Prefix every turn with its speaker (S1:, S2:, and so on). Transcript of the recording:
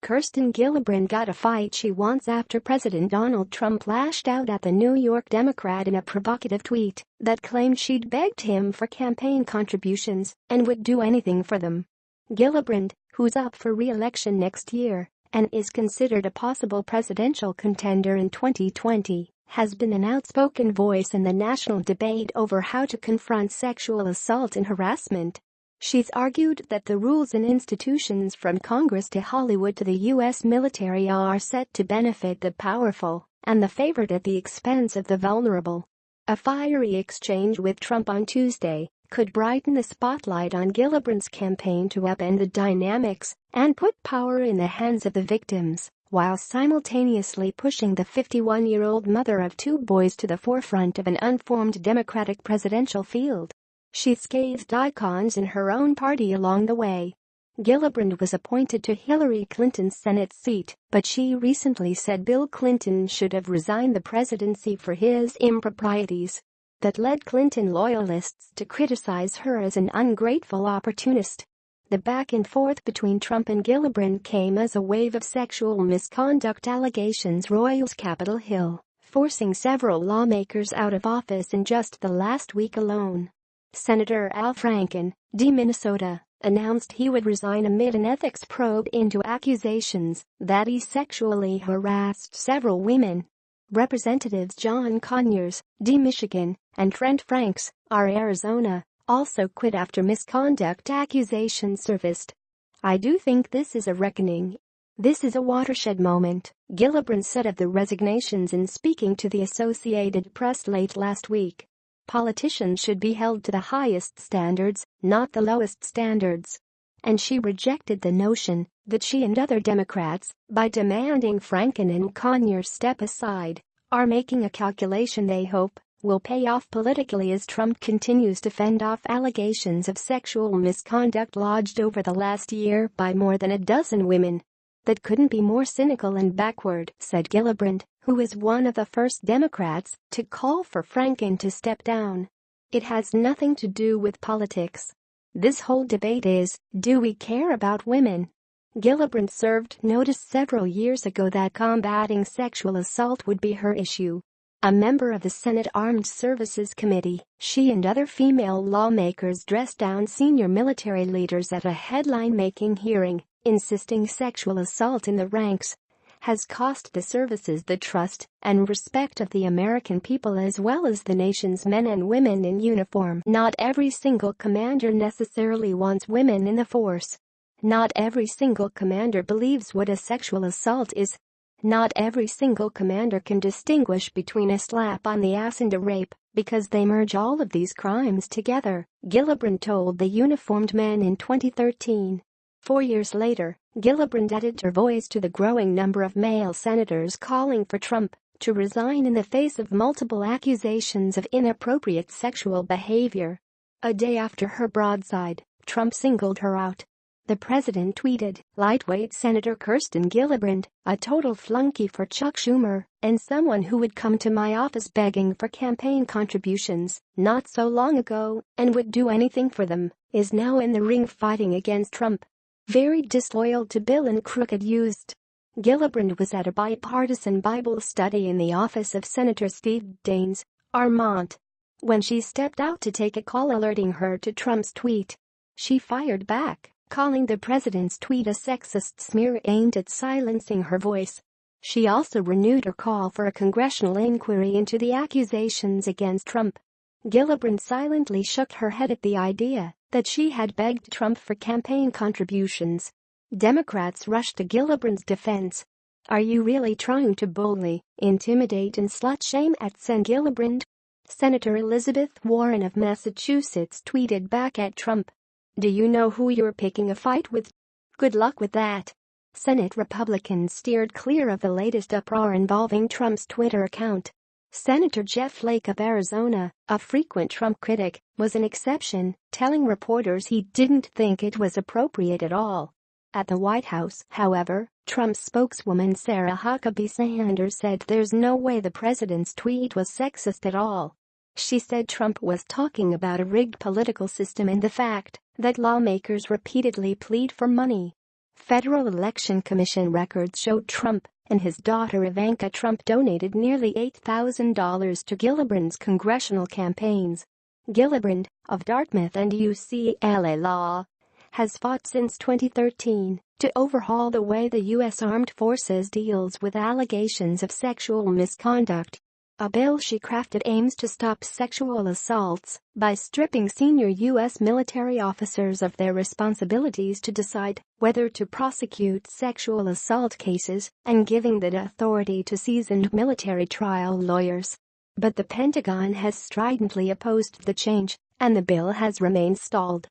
S1: Kirsten Gillibrand got a fight she wants after President Donald Trump lashed out at the New York Democrat in a provocative tweet that claimed she'd begged him for campaign contributions and would do anything for them. Gillibrand, who's up for re-election next year and is considered a possible presidential contender in 2020, has been an outspoken voice in the national debate over how to confront sexual assault and harassment. She's argued that the rules and institutions from Congress to Hollywood to the U.S. military are set to benefit the powerful and the favored at the expense of the vulnerable. A fiery exchange with Trump on Tuesday could brighten the spotlight on Gillibrand's campaign to upend the dynamics and put power in the hands of the victims, while simultaneously pushing the 51-year-old mother of two boys to the forefront of an unformed Democratic presidential field. She scathed icons in her own party along the way. Gillibrand was appointed to Hillary Clinton's Senate seat, but she recently said Bill Clinton should have resigned the presidency for his improprieties. That led Clinton loyalists to criticize her as an ungrateful opportunist. The back and forth between Trump and Gillibrand came as a wave of sexual misconduct allegations roils Capitol Hill, forcing several lawmakers out of office in just the last week alone. Senator Al Franken, D. Minnesota, announced he would resign amid an ethics probe into accusations that he sexually harassed several women. Representatives John Conyers, D. Michigan, and Trent Franks, R. Arizona, also quit after misconduct accusations surfaced. "I do think this is a reckoning. This is a watershed moment," Gillibrand said of the resignations in speaking to the Associated Press late last week. "Politicians should be held to the highest standards, not the lowest standards." And she rejected the notion that she and other Democrats, by demanding Franken and Conyers step aside, are making a calculation they hope will pay off politically as Trump continues to fend off allegations of sexual misconduct lodged over the last year by more than a dozen women. "That couldn't be more cynical and backward," said Gillibrand, who is one of the first Democrats to call for Franken to step down. "It has nothing to do with politics. This whole debate is, do we care about women?" Gillibrand served notice several years ago that combating sexual assault would be her issue. A member of the Senate Armed Services Committee, she and other female lawmakers dressed down senior military leaders at a headline-making hearing, insisting sexual assault in the ranks has cost the services the trust and respect of the American people as well as the nation's men and women in uniform. Not every single commander necessarily wants women in the force. Not every single commander believes what a sexual assault is. Not every single commander can distinguish between a slap on the ass and a rape, because they merge all of these crimes together, Gillibrand told the uniformed men in 2013. 4 years later, Gillibrand added her voice to the growing number of male senators calling for Trump to resign in the face of multiple accusations of inappropriate sexual behavior. A day after her broadside, Trump singled her out. The president tweeted, "Lightweight Senator Kirsten Gillibrand, a total flunky for Chuck Schumer, and someone who would come to my office begging for campaign contributions not so long ago and would do anything for them, is now in the ring fighting against Trump. Very disloyal to Bill and crooked used." Gillibrand was at a bipartisan Bible study in the office of Senator Steve Daines, Vermont, when she stepped out to take a call alerting her to Trump's tweet. She fired back, calling the president's tweet a sexist smear aimed at silencing her voice. She also renewed her call for a congressional inquiry into the accusations against Trump. Gillibrand silently shook her head at the idea that she had begged Trump for campaign contributions. Democrats rushed to Gillibrand's defense. "Are you really trying to bully, intimidate and slut-shame at Sen Gillibrand?" Senator Elizabeth Warren of Massachusetts tweeted back at Trump. "Do you know who you're picking a fight with? Good luck with that." Senate Republicans steered clear of the latest uproar involving Trump's Twitter account. Senator Jeff Flake of Arizona, a frequent Trump critic, was an exception, telling reporters he didn't think it was appropriate at all. At the White House, however, Trump's spokeswoman Sarah Huckabee Sanders said there's no way the president's tweet was sexist at all. She said Trump was talking about a rigged political system and the fact that lawmakers repeatedly plead for money. Federal Election Commission records show Trump and his daughter Ivanka Trump donated nearly $8,000 to Gillibrand's congressional campaigns. Gillibrand, of Dartmouth and UCLA law, has fought since 2013 to overhaul the way the U.S. Armed Forces deals with allegations of sexual misconduct. A bill she crafted aims to stop sexual assaults by stripping senior U.S. military officers of their responsibilities to decide whether to prosecute sexual assault cases and giving that authority to seasoned military trial lawyers. But the Pentagon has stridently opposed the change, and the bill has remained stalled.